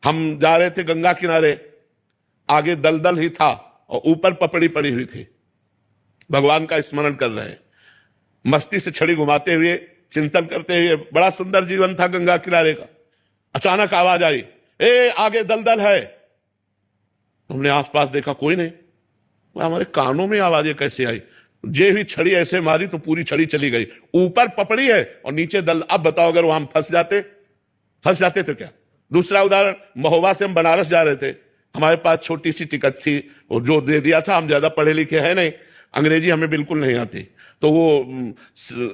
हम जा रहे थे गंगा किनारे, आगे दलदल ही था और ऊपर पपड़ी पड़ी हुई थी। भगवान का स्मरण कर रहे हैं, मस्ती से छड़ी घुमाते हुए, चिंतन करते हुए। बड़ा सुंदर जीवन था गंगा किनारे का। अचानक आवाज आई, ए आगे दलदल है। हमने आसपास देखा, कोई नहीं। हमारे कानों में आवाजें कैसे आई? जे हुई छड़ी ऐसे मारी तो पूरी छड़ी चली गई। ऊपर पपड़ी है और नीचे दल। अब बताओ, अगर वहां फंस जाते तो क्या? दूसरा उदाहरण, महोबा से हम बनारस जा रहे थे। हमारे पास छोटी सी टिकट थी, वो जो दे दिया था। हम ज्यादा पढ़े लिखे हैं नहीं, अंग्रेजी हमें बिल्कुल नहीं आती, तो वो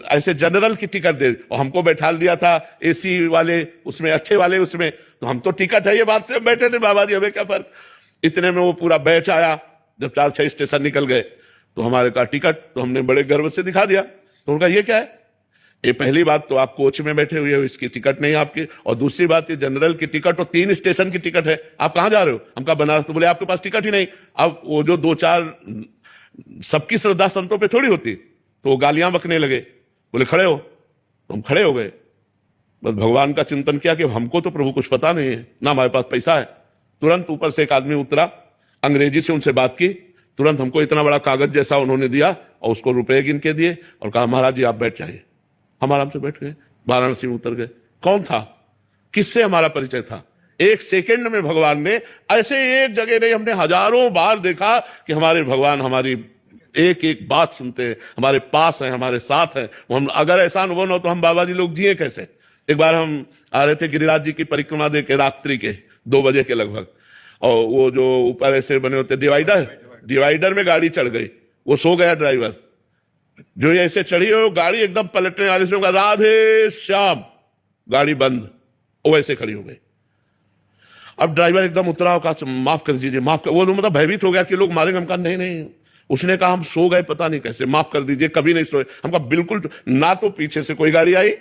ऐसे जनरल की टिकट दे और हमको बैठा दिया था एसी वाले उसमें, अच्छे वाले उसमें। तो हम तो टिकट है ये बात से बैठे थे, बाबा जी हमें क्या फर्क। इतने में वो पूरा बैच आया। जब 4-6 स्टेशन निकल गए तो हमारे का टिकट, तो हमने बड़े गर्व से दिखा दिया। तो उनका ये क्या है? ये पहली बात तो आप कोच में बैठे हुए हो, इसकी टिकट नहीं आपकी। और दूसरी बात, ये जनरल की टिकट और 3 स्टेशन की टिकट है। आप कहां जा रहे हो? हम कहा बनारस। तो बोले आपके पास टिकट ही नहीं। अब वो जो 2-4 सबकी श्रद्धा संतों पे थोड़ी होती, तो वो गालियां बकने लगे। बोले खड़े हो, तो हम खड़े हो गए। बस भगवान का चिंतन किया कि हमको तो प्रभु कुछ पता नहीं है, ना हमारे पास पैसा है। तुरंत ऊपर से एक आदमी उतरा, अंग्रेजी से उनसे बात की। तुरंत हमको इतना बड़ा कागज जैसा उन्होंने दिया और उसको रुपए गिन के दिए और कहा महाराज जी आप बैठ जाइए। हम आराम से बैठ गए, वाराणसी में उतर गए। कौन था, किससे हमारा परिचय था? 1 सेकंड में भगवान ने, ऐसे एक जगह नहीं, हमने हजारों बार देखा कि हमारे भगवान हमारी एक एक बात सुनते हैं, हमारे पास हैं, हमारे साथ हैं। हम अगर ऐसा अनुभव न हो तो हम बाबा जी लोग जिए कैसे? एक बार हम आ रहे थे गिरिराज जी की परिक्रमा दे के, रात्रि के 2 बजे के लगभग, और वो जो ऊपर ऐसे बने होते डिवाइडर में गाड़ी चढ़ गई। वो सो गया ड्राइवर। जो ऐसे चढ़ी हो गाड़ी एकदम पलटने वाले से, राधे श्याम, गाड़ी बंद, वो ऐसे खड़ी हो गई। अब ड्राइवर एकदम उतरा, कहा माफ कर दीजिए, माफ कर। वो मतलब भयभीत हो गया कि लोग मारेंगे। हम कहा नहीं नहीं। उसने कहा हम सो गए, पता नहीं कैसे, माफ कर दीजिए, कभी नहीं सोए। हम कहा बिल्कुल ना, तो पीछे से कोई गाड़ी आई,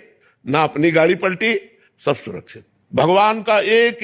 ना अपनी गाड़ी पलटी, सब सुरक्षित। भगवान का एक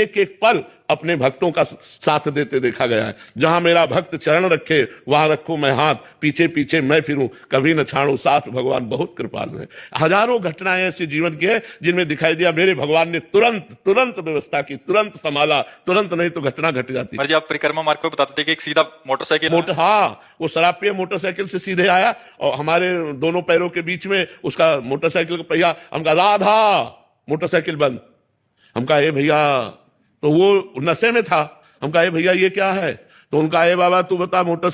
एक पल अपने भक्तों का साथ देते देखा गया है। जहां मेरा भक्त चरण रखे वहां रखूं मैं हाथ, पीछे पीछे मैं फिरूं, कभी न छाड़ू साथ। भगवान बहुत कृपालु है। हजारों घटनाएं ऐसी जीवन की है जिनमें दिखाई दिया मेरे भगवान ने तुरंत व्यवस्था की, तुरंत संभाला। तुरंत नहीं तो घटना घट जाती। जी आप परिक्रमा मार्ग पे बताते थे कि एक सीधा मोटरसाइकिल हाँ, वो शराब पिए मोटरसाइकिल से सीधे आया और हमारे दोनों पैरों के बीच में उसका मोटरसाइकिल का पहिया। हम कहा राधा, मोटरसाइकिल बंद। हम कहा ए भैया, तो वो नशे में था। हम कहा भैया ये क्या है? तो उनका ए बाबा तू बता, मोटरसाइकिल